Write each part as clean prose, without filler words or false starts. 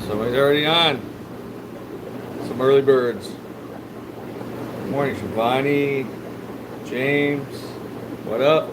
Somebody's already on. Some early birds. Good morning, Shivani, James. What up?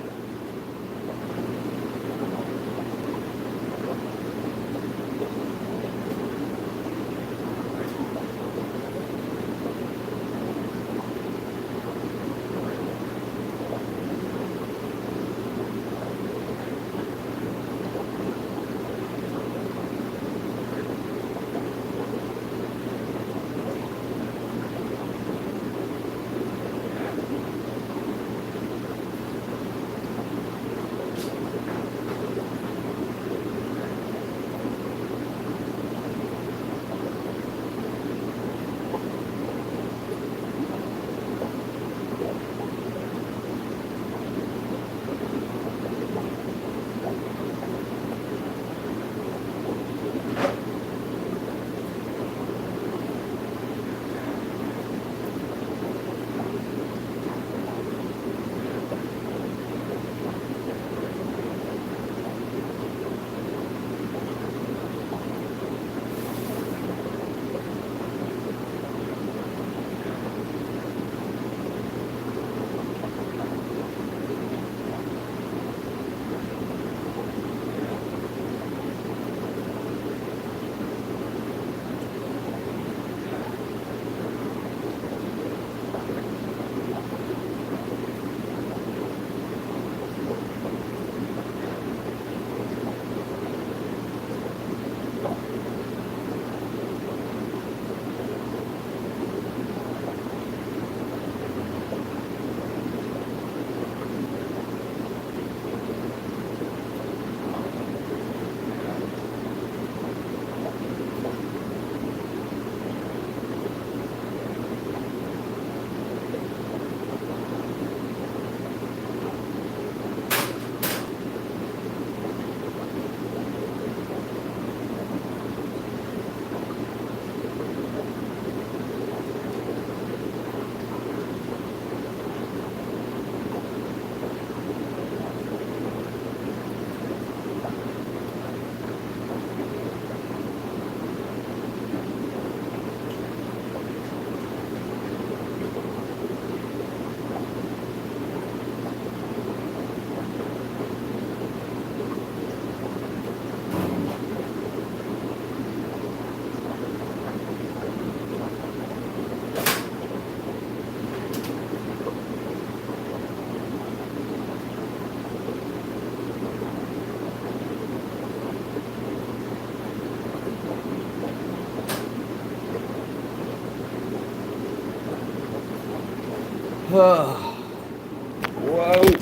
Whoa,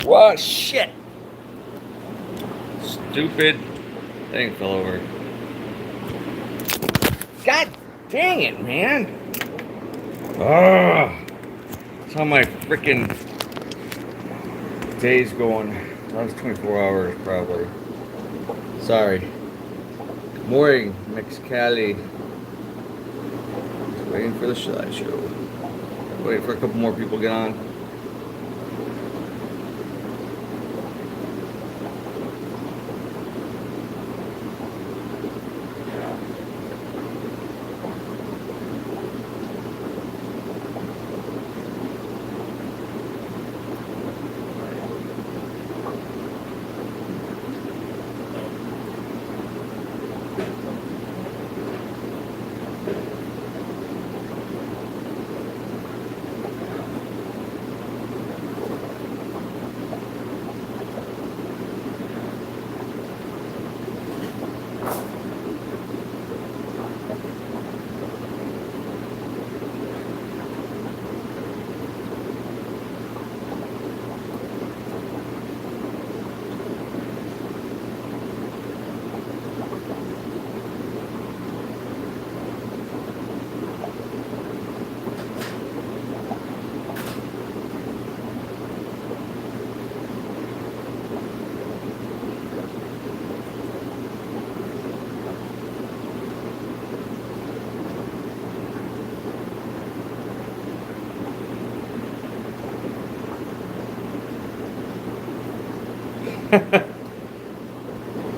whoa, shit. Stupid thing fell over. God dang it, man. That's how my freaking day's going. That was 24 hours, probably. Sorry. Good morning, Mexicali. Just waiting for the slideshow. Wait for a couple more people to get on.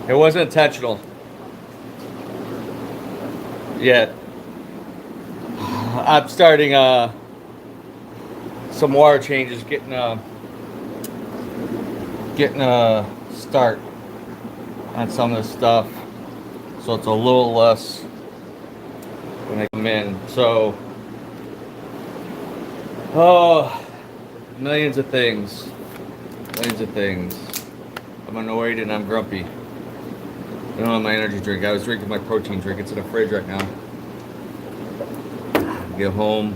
It wasn't intentional. yet. I'm starting some water changes, getting a start on some of this stuff, so it's a little less when I come in. So, millions of things. I'm annoyed and I'm grumpy. I don't have my energy drink. I was drinking my protein drink. It's in the fridge right now. Get home.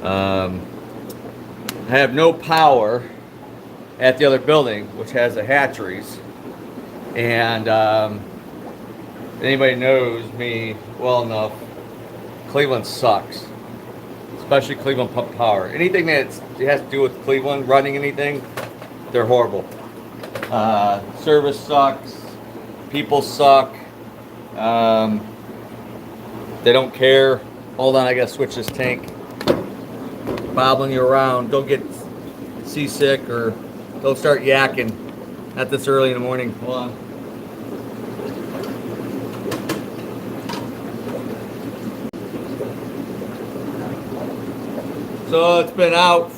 I have no power at the other building, which has the hatcheries. And anybody knows me well enough, Cleveland sucks. Especially Cleveland Pump Power. Anything that has to do with Cleveland, running anything, they're horrible. Service sucks. People suck. They don't care. Hold on, I gotta switch this tank. Bobbling you around. Don't get seasick or don't start yakking. Not this early in the morning. Hold on. So it's been out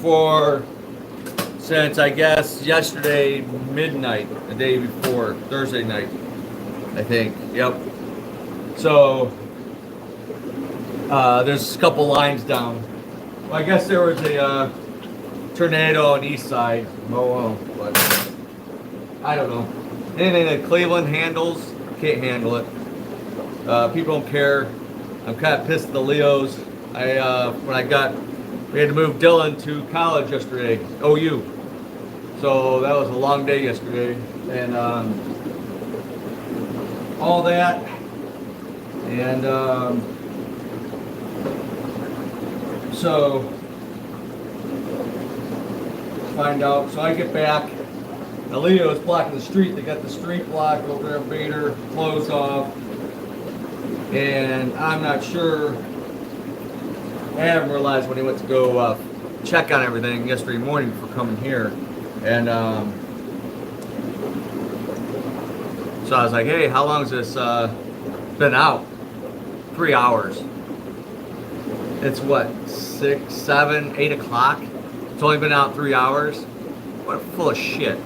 since I guess yesterday midnight, the day before, Thursday night, I think. Yep. So there's a couple lines down. Well, I guess there was a tornado on the east side, but I don't know. Anything that Cleveland handles, can't handle it. People don't care. I'm kind of pissed at the Leos. We had to move Dylan to college yesterday, OU. So that was a long day yesterday, and all that, and so find out. So I get back. The Leo is blocking the street. They got the street blocked over there, Bader closed off, and I'm not sure. I haven't realized when he went to go check on everything yesterday morning before coming here, and so I was like, "Hey, how long has this been out?" 3 hours. It's what, 6, 7, 8 o'clock? It's only been out 3 hours? What full of shit.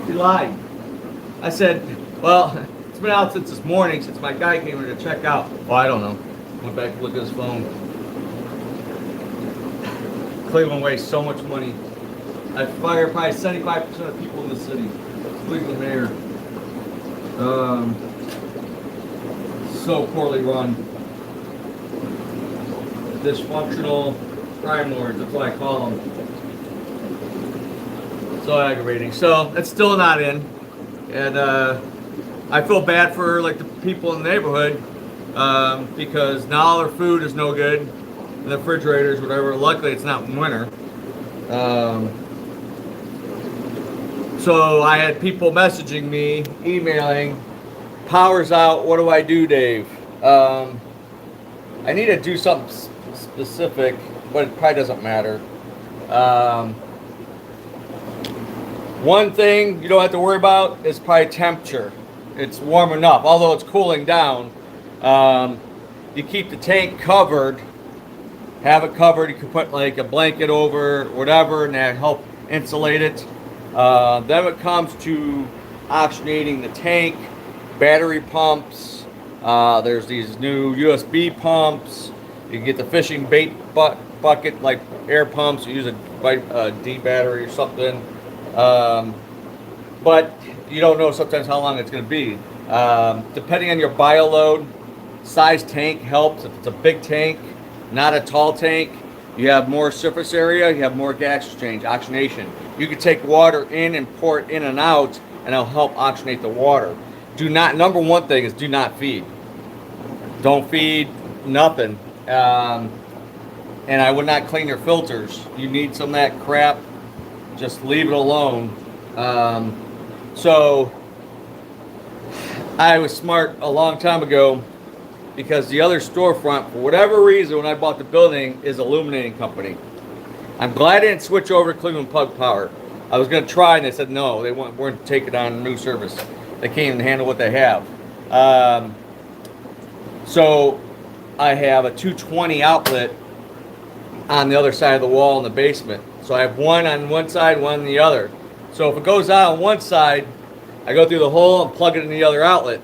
He lied. I said, well, it's been out since this morning, since my guy came here to check out. Well, I don't know. Went back to look at his phone. Cleveland wastes so much money. I fire probably 75% of people in the city. Cleveland mayor. So poorly run. Dysfunctional crime lords, that's what I call them. So aggravating. So it's still not in. And I feel bad for like the people in the neighborhood. Because now all their food is no good, and the refrigerators, whatever. Luckily, it's not winter. So I had people messaging me, emailing, "Power's out. What do I do, Dave?" I need to do something specific, but it probably doesn't matter. One thing you don't have to worry about is probably temperature. It's warm enough, although it's cooling down. You keep the tank covered, have it covered. You can put like a blanket over, whatever, and that help insulate it. Then when it comes to oxygenating the tank, battery pumps, there's these new USB pumps. You can get the fishing bait bucket, like air pumps. You use a D battery or something. But you don't know sometimes how long it's going to be. Depending on your bio load, size tank helps. If it's a big tank, not a tall tank, you have more surface area, you have more gas exchange, oxygenation. You can take water in and pour it in and out, and it'll help oxygenate the water. Number one thing is do not feed. Don't feed nothing. And I would not clean your filters. You need some of that crap, just leave it alone. So I was smart a long time ago, because the other storefront, for whatever reason, when I bought the building, is Illuminating Company. I'm glad I didn't switch over to Cleveland Pump Power. I was going to try, and they said no, they weren't taking on new service. They can't even handle what they have. So I have a 220 outlet on the other side of the wall in the basement. So I have one on one side, one on the other. So if it goes out on one side, I go through the hole and plug it in the other outlet.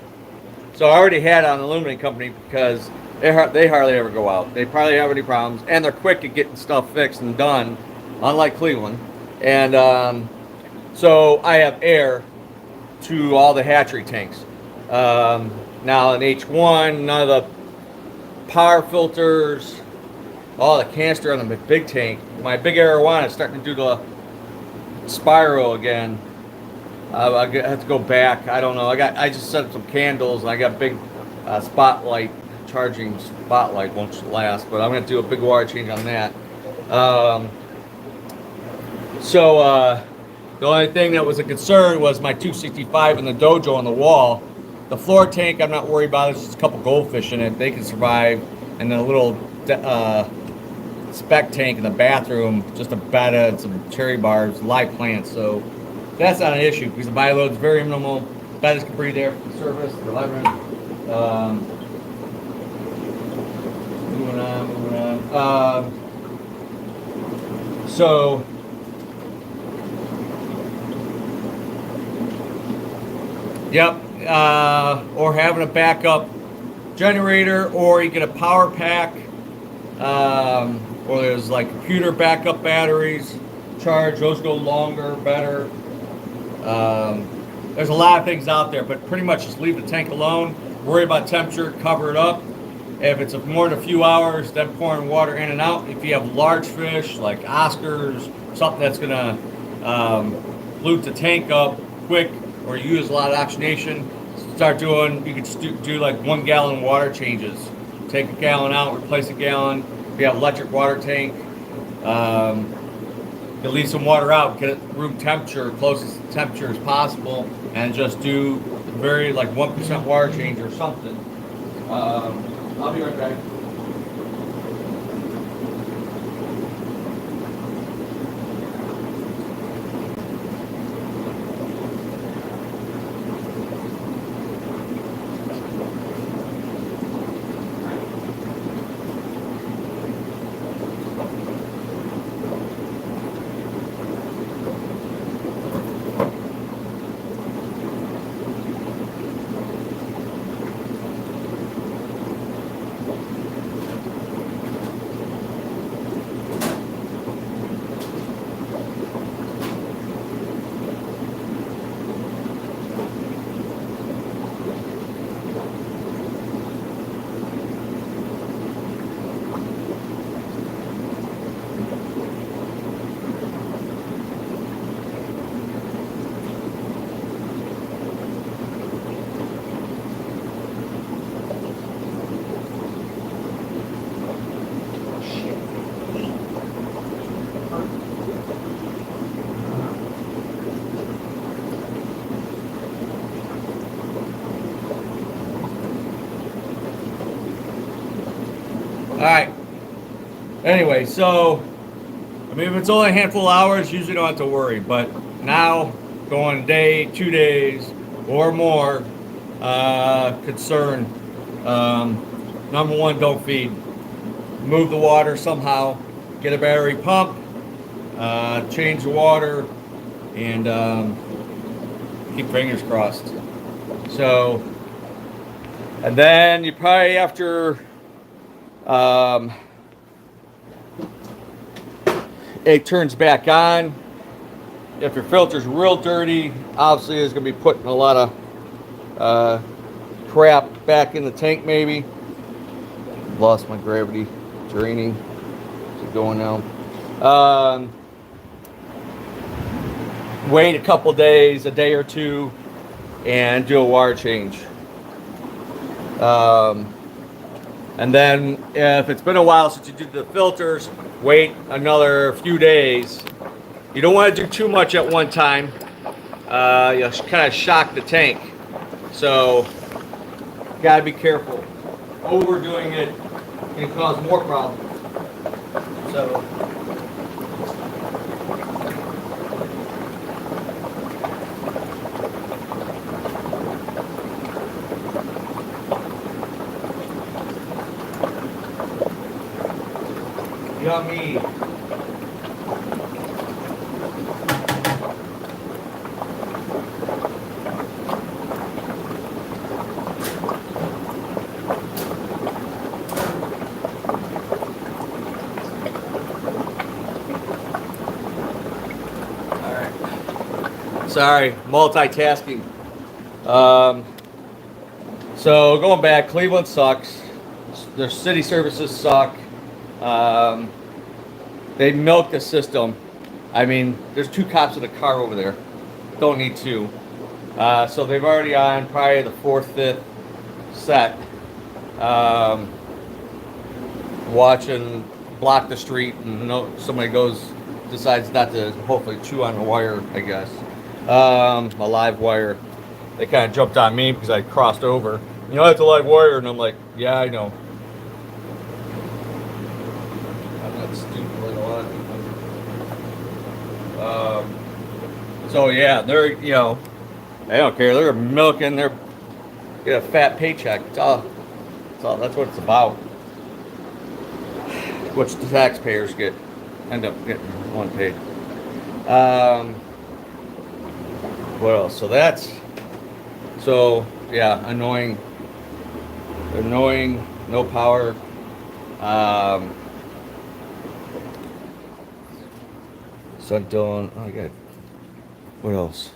So I already had it on the illuminating company because they hardly ever go out. They probably have any problems, and they're quick at getting stuff fixed and done, unlike Cleveland. And so I have air to all the hatchery tanks. Now in H1, none of the power filters, all the canister on the big tank. My big arowana is starting to do the spiral again. I have to go back. I don't know. I just set up some candles and I got big spotlight charging spotlight won't last, but I'm gonna do a big water change on that. The only thing that was a concern was my 265 in the dojo on the wall. The floor tank I'm not worried about. There's just a couple goldfish in it. They can survive. And then a little spec tank in the bathroom, just a bed and some cherry bars, live plants. So that's not an issue because the bioload is very minimal. Bedders can breathe air from the surface. The moving on. So yep, or having a backup generator, or you get a power pack, or there's like computer backup batteries, charge, those go longer, better. There's a lot of things out there, but pretty much just leave the tank alone, worry about temperature, cover it up. If it's more than a few hours, then pouring water in and out. If you have large fish like Oscars, something that's gonna loop the tank up quick, or you use a lot of oxygenation, start doing, you could do like 1 gallon water changes. Take a gallon out, replace a gallon. If you have electric water tank, you leave some water out, get it room temperature, closest temperature as possible, and just do very like 1% water change or something. I'll be right back. All right. Anyway, so I mean, if it's only a handful of hours, usually don't have to worry. But now, going a day, 2 days, or more, concern. Number one, don't feed. Move the water somehow. Get a battery pump. Change the water, and keep fingers crossed. So, and then you probably after. It turns back on. If your filter's real dirty, obviously it's going to be putting a lot of crap back in the tank maybe. Lost my gravity. Draining. Is it going now? Wait a couple days, a day or two, and do a water change. And then if it's been a while since you did the filters, wait another few days. You don't want to do too much at one time. You'll kind of shock the tank. So, gotta be careful. Overdoing it can cause more problems. So, Yummy. Sorry, multitasking. So going back, Cleveland sucks. Their city services suck. They milk the system. I mean, there's 2 cops in a car over there. Don't need 2. So they've already on probably the 4th, 5th set. Watching block the street, and somebody decides not to hopefully chew on the wire, I guess. A live wire. They kind of jumped on me because I crossed over. That's a live wire, and I'm like, yeah, I know. I'm not stupid like a lot of people. So yeah, they're they don't care. They're milking. They're get a fat paycheck. That's what it's about. Which the taxpayers end up getting one paid. What else? Yeah, annoying, no power. So Dylan, I got, what else?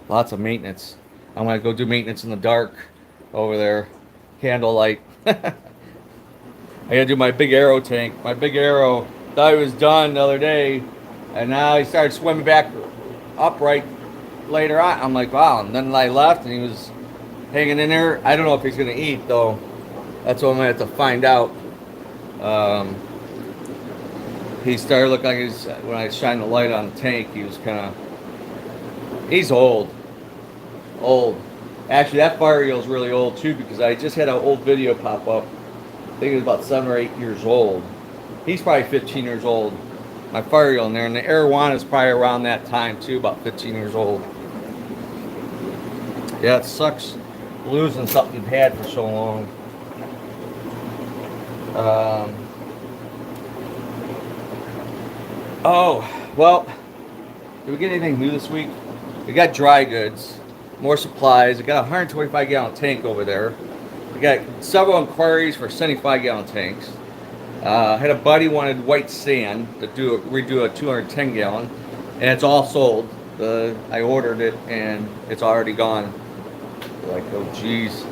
Lots of maintenance. I'm gonna go do maintenance in the dark over there, candlelight. I gotta do my Big Arrow tank. My Big Arrow, thought he was done the other day, and now he started swimming back upright later on. I'm like, wow. And then I left, and he was hanging in there. I don't know if he's gonna eat though. That's what I'm gonna have to find out. He started looking like when I shined the light on the tank, he was he's old. Actually, that fire eel's really old too, because I just had an old video pop up. I think it was about 7 or 8 years old. He's probably 15 years old. My fire eel in there, and the arowana is probably around that time too, about 15 years old. Yeah, it sucks losing something you've had for so long. Oh, well, did we get anything new this week? We got dry goods, more supplies. I got a 125 gallon tank over there. We got several inquiries for 75 gallon tanks. Had a buddy wanted white sand to redo a 210 gallon, and it's all sold. I ordered it and it's already gone. Like, oh geez.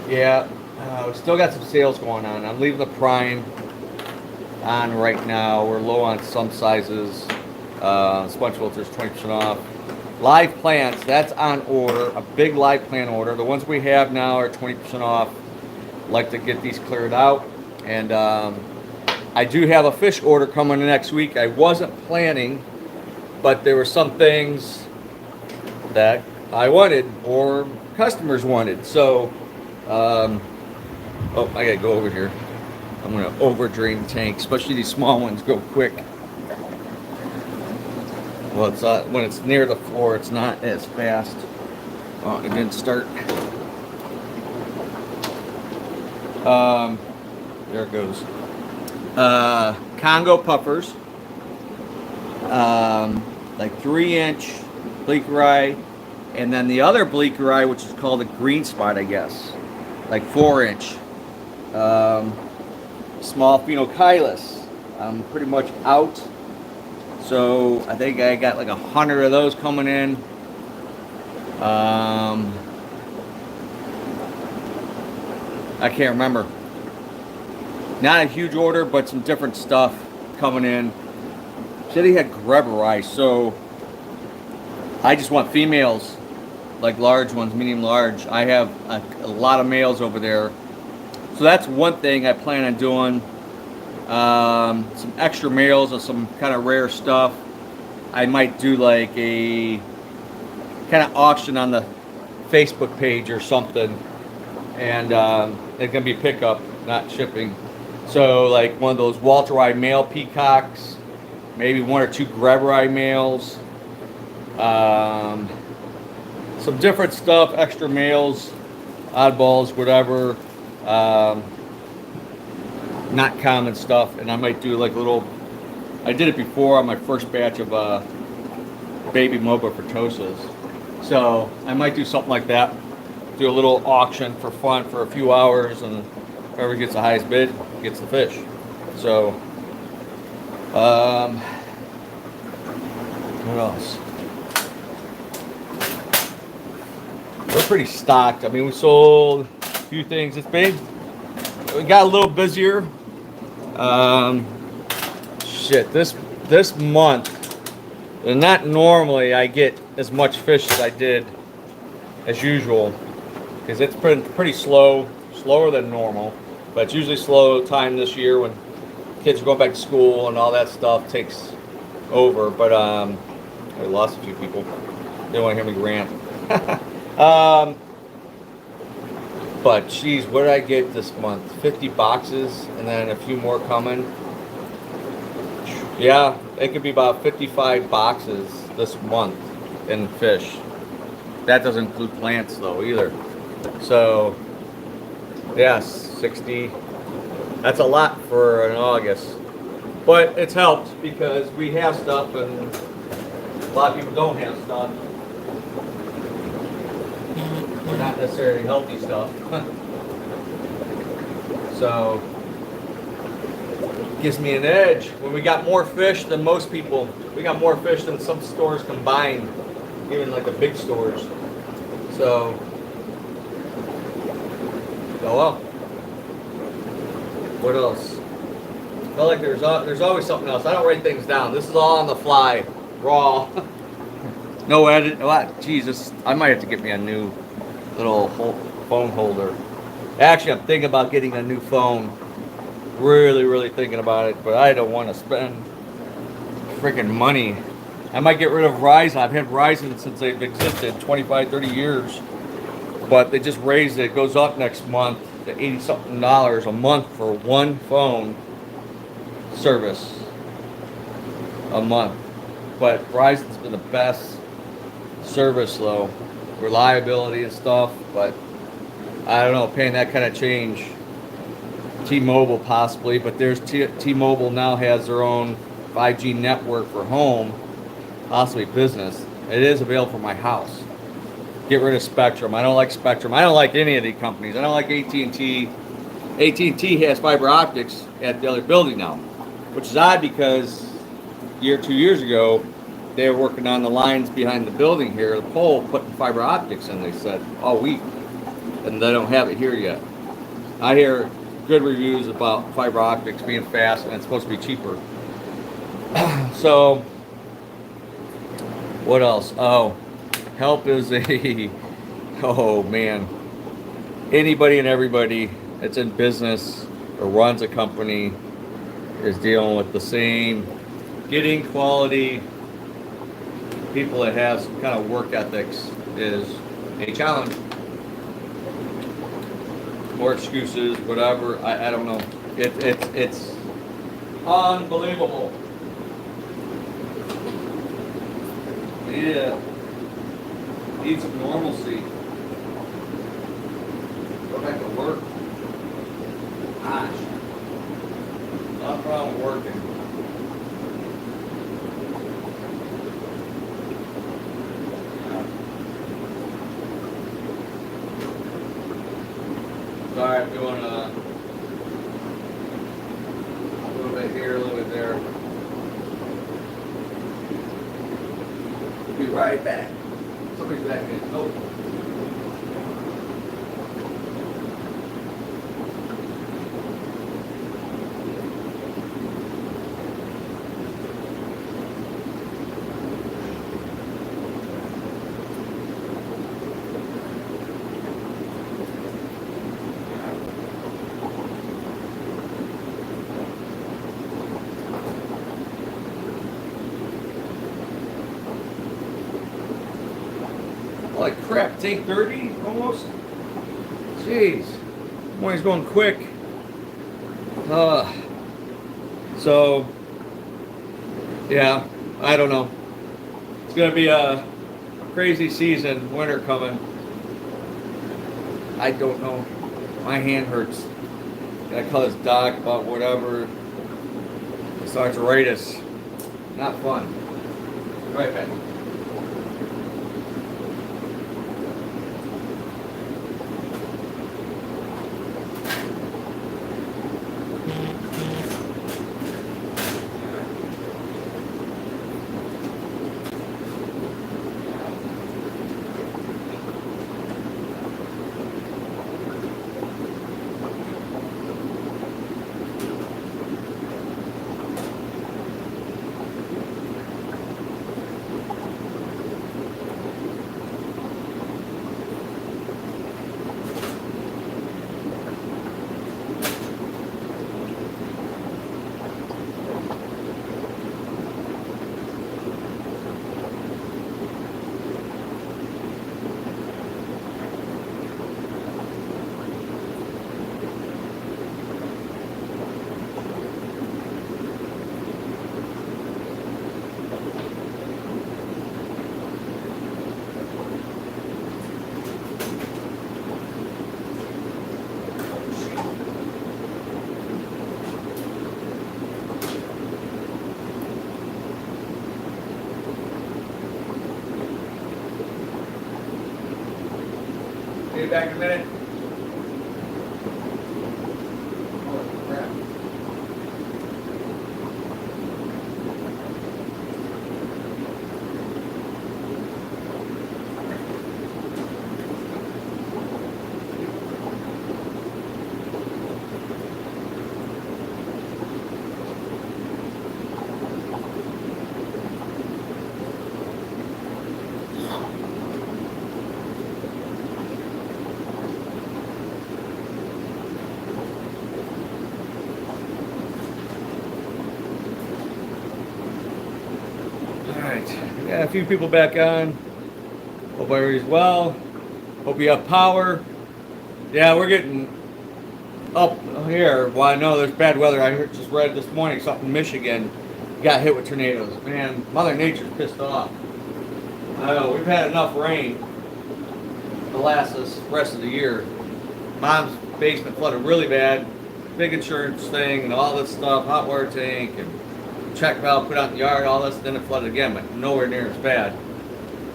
Yeah, we still got some sales going on. I'm leaving the Prime on right now. We're low on some sizes. Sponge filters 20% off. Live plants, that's on order. A big live plant order. The ones we have now are 20% off. Like to get these cleared out. And I do have a fish order coming next week. I wasn't planning, but there were some things that I wanted or customers wanted. So, oh, I gotta go over here. I'm gonna over drain the tank, especially these small ones go quick. Well, it's when it's near the floor, it's not as fast. Oh, it didn't start. There it goes. Congo puffers, like 3-inch bleaker eye, and then the other bleaker eye, which is called a green spot, I guess, like 4-inch. Small phenocylus. I'm pretty much out, so I think I got like 100 of those coming in. I can't remember. Not a huge order, but some different stuff coming in. Said he had grubber eye, so I just want females, like large ones, medium large. I have a lot of males over there. So that's one thing I plan on doing. Some extra males of some kind of rare stuff. I might do like a kind of auction on the Facebook page or something. And it's going to be pickup, not shipping. So like one of those Walter Eye male peacocks, maybe 1 or 2 grubber eye males. some different stuff, extra males, oddballs, whatever. Not common stuff, and I might do like a little. I did it before on my first batch of baby Moba Fritosas, so I might do something like that. Do a little auction for fun for a few hours, and whoever gets the highest bid gets the fish. So, what else? We're pretty stocked. I mean, we sold a few things. It's big. We got a little busier. Shit, this month, and not normally I get as much fish as I did as usual, because it's pretty slow, slower than normal, but it's usually slow time this year when kids are going back to school and all that stuff takes over. But I lost a few people. They don't want to hear me rant. But geez, what did I get this month? 50 boxes, and then a few more coming. Yeah, it could be about 55 boxes this month in fish. That doesn't include plants though either. So, yes, 60. That's a lot for an August. But it's helped because we have stuff and a lot of people don't have stuff. Not necessarily healthy stuff. So, gives me an edge. When we got more fish than most people, we got more fish than some stores combined, even like the big stores. So, oh well. What else? I feel like there's always something else. I don't write things down. This is all on the fly, raw. No edit. Oh, Jesus, I might have to get me a new little phone holder. Actually, I'm thinking about getting a new phone. Really thinking about it, but I don't want to spend freaking money. I might get rid of Verizon. I've had Verizon since they've existed 25, 30 years, but they just raised it. It goes up next month to $80-something a month for one phone service a month. But Verizon's been the best service though, reliability and stuff, but I don't know, paying that kind of change. T-Mobile possibly, but there's T-Mobile now has their own 5G network for home, possibly business. It is available for my house. Get rid of Spectrum. I don't like Spectrum. I don't like any of the companies. I don't like AT&T. AT&T has fiber optics at the other building now, which is odd because 2 years ago, they were working on the lines behind the building here, the pole, putting fiber optics in, they said, all week. And they don't have it here yet. I hear good reviews about fiber optics being fast and it's supposed to be cheaper. So, what else? Oh, help is oh man. Anybody and everybody that's in business or runs a company is dealing with the same, getting quality people that have some kind of work ethics is a challenge. More excuses, whatever. I don't know. It's unbelievable. Yeah. Need some normalcy. Go back to work. Gosh. Not a problem working. Sorry, I'm doing a little bit here, a little bit there. Be right back. Somebody's back in. Oh. Like crap, it's 8:30 almost. Jeez, morning's going quick. So yeah, I don't know. It's gonna be a crazy season, winter coming. I don't know. My hand hurts. I call this doc about whatever. It's arthritis. Not fun. Right back. Be back in a minute. Oh, crap. Got a few people back on. Hope everybody's well. Hope you have power. Yeah, we're getting up here. Well, I know there's bad weather. Just read this morning something in Michigan got hit with tornadoes. Man, Mother Nature's pissed off. I know, we've had enough rain to last us the rest of the year. Mom's basement flooded really bad. Big insurance thing and all this stuff, hot water tank and check valve put out in the yard, all this, then it flooded again, but nowhere near as bad.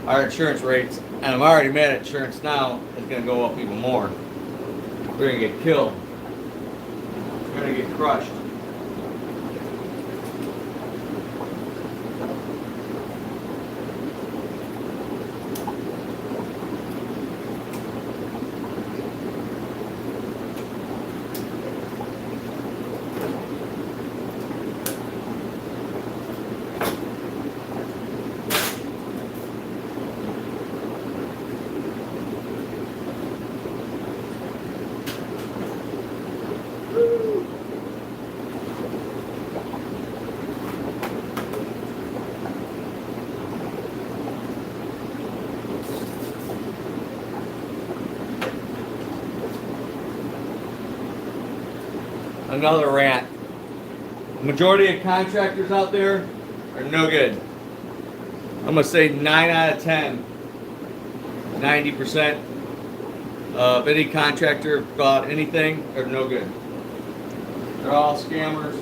Our insurance rates, and I'm already mad at insurance now, is going to go up even more. We're going to get killed. We're going to get crushed. Another rant. The majority of contractors out there are no good. I'm going to say 9 out of 10, 90% of any contractor about anything are no good. They're all scammers,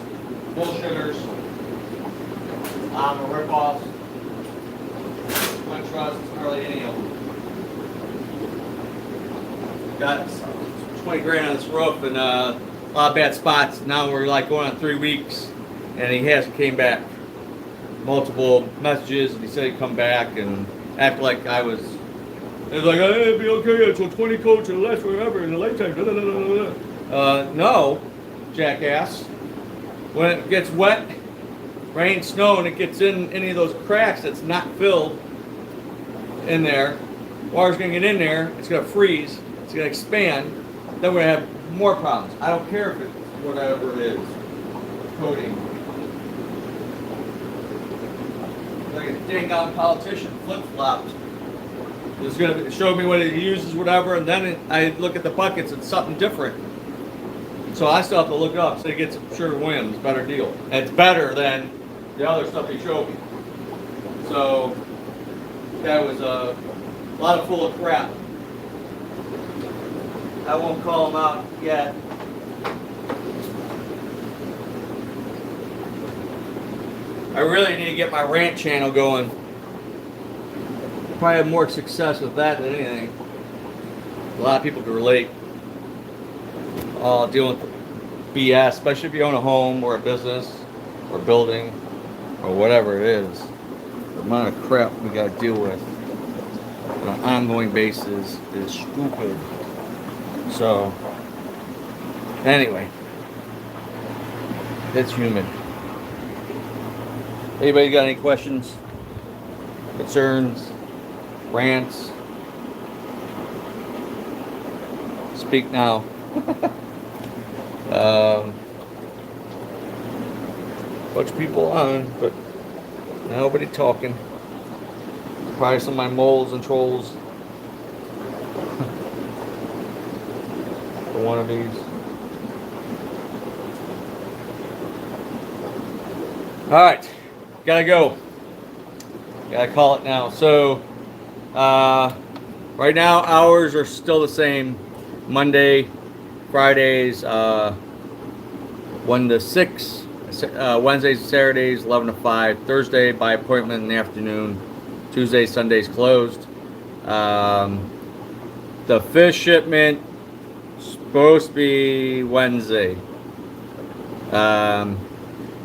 bullshitters, rip-offs. Don't trust hardly any of them. Got 20 grand on this roof and a lot of bad spots. Now we're like going on 3 weeks and he hasn't came back. Multiple messages and he said he'd come back and act like I was. It was like, hey, it'll be okay until 20 coats or less, whatever, in the lifetime. No, jackass. When it gets wet, rain, snow, and it gets in any of those cracks that's not filled in there, water's going to get in there, it's going to freeze, it's going to expand, then we're going to have more problems. I don't care if it's whatever it is, coating. Like a dang on politician flip-flopped. It's going to show me what he uses, whatever, and then I look at the buckets, it's something different. So I still have to look it up. So he gets Sherwin-Williams, better deal. And it's better than the other stuff he showed me. So That was a lot of full of crap. I won't call him out yet. I really need to get my rant channel going. Probably have more success with that than anything. A lot of people can relate. Dealing with BS, especially if you own a home or a business or building or whatever it is. The amount of crap we got to deal with on an ongoing basis is stupid. So, anyway, it's human. Anybody got any questions, concerns, rants? Speak now. Bunch of people on, but nobody talking. Probably some of my moles and trolls. The wannabes. Alright, gotta go. Gotta call it now. So, right now hours are still the same. Monday, Fridays, 1 to 6. Wednesdays and Saturdays, 11 to 5. Thursday by appointment in the afternoon. Tuesdays, Sundays closed. The fish shipment supposed to be Wednesday. And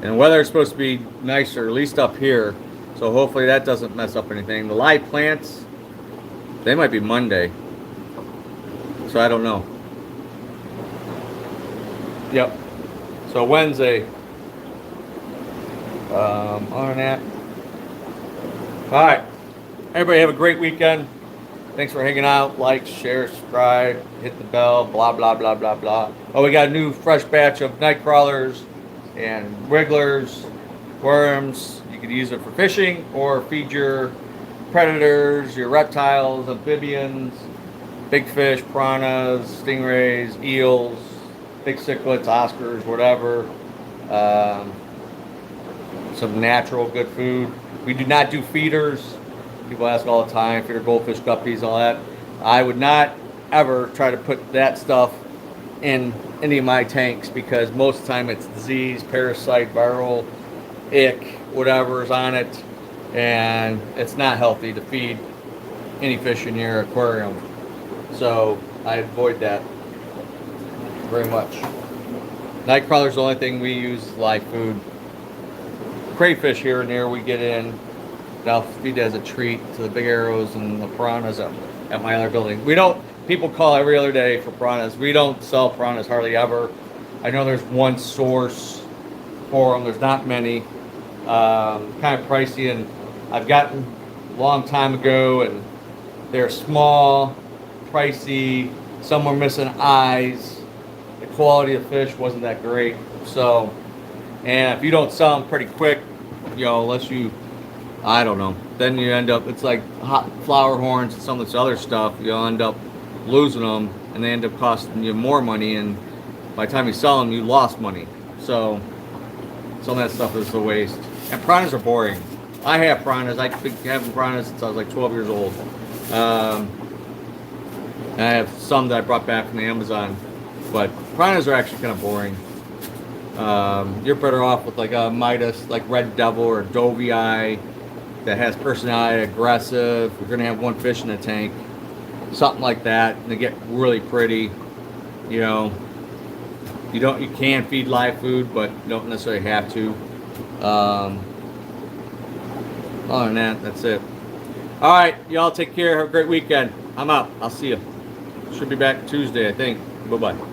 the weather is supposed to be nicer, at least up here. So hopefully that doesn't mess up anything. The live plants, they might be Monday. So I don't know. Yep. So Wednesday. Other than that. Alright. Everybody have a great weekend. Thanks for hanging out. Like, share, subscribe, hit the bell, blah, blah, blah, blah, blah. Oh, we got a new fresh batch of night crawlers and wigglers, worms. You could use it for fishing or feed your predators, your reptiles, amphibians, big fish, piranhas, stingrays, eels, big cichlids, Oscars, whatever. Some natural good food. We do not do feeders. People ask all the time, feeder goldfish, guppies, all that. I would not ever try to put that stuff in any of my tanks because most of the time it's disease, parasite, viral, ick, whatever is on it. And it's not healthy to feed any fish in your aquarium. So I avoid that very much. Night crawler's the only thing we use as live food. Crayfish here and there we get in. And I'll feed as a treat to the big arrows and the piranhas at my other building. We don't, people call every other day for piranhas. We don't sell piranhas hardly ever. I know there's one source for them. There's not many. Kind of pricey, and I've gotten a long time ago, and they're small, pricey. Some were missing eyes. The quality of fish wasn't that great. So, and if you don't sell them pretty quick, you know, unless you, I don't know, then you end up, it's like hot flower horns and some of this other stuff, you'll end up losing them, and they end up costing you more money, and by the time you sell them, you lost money. So, some of that stuff is a waste. And piranhas are boring. I have piranhas. I've been having piranhas since I was like 12 years old. And I have some that I brought back from the Amazon. But piranhas are actually kind of boring. You're better off with like a Midas, like Red Devil or Dovii that has personality, aggressive. You're gonna have one fish in the tank, something like that, and they get really pretty. You know, you can feed live food, but you don't necessarily have to. Other than that, that's it. All right, y'all take care. Have a great weekend. I'm out. I'll see you. Should be back Tuesday, I think. Bye bye.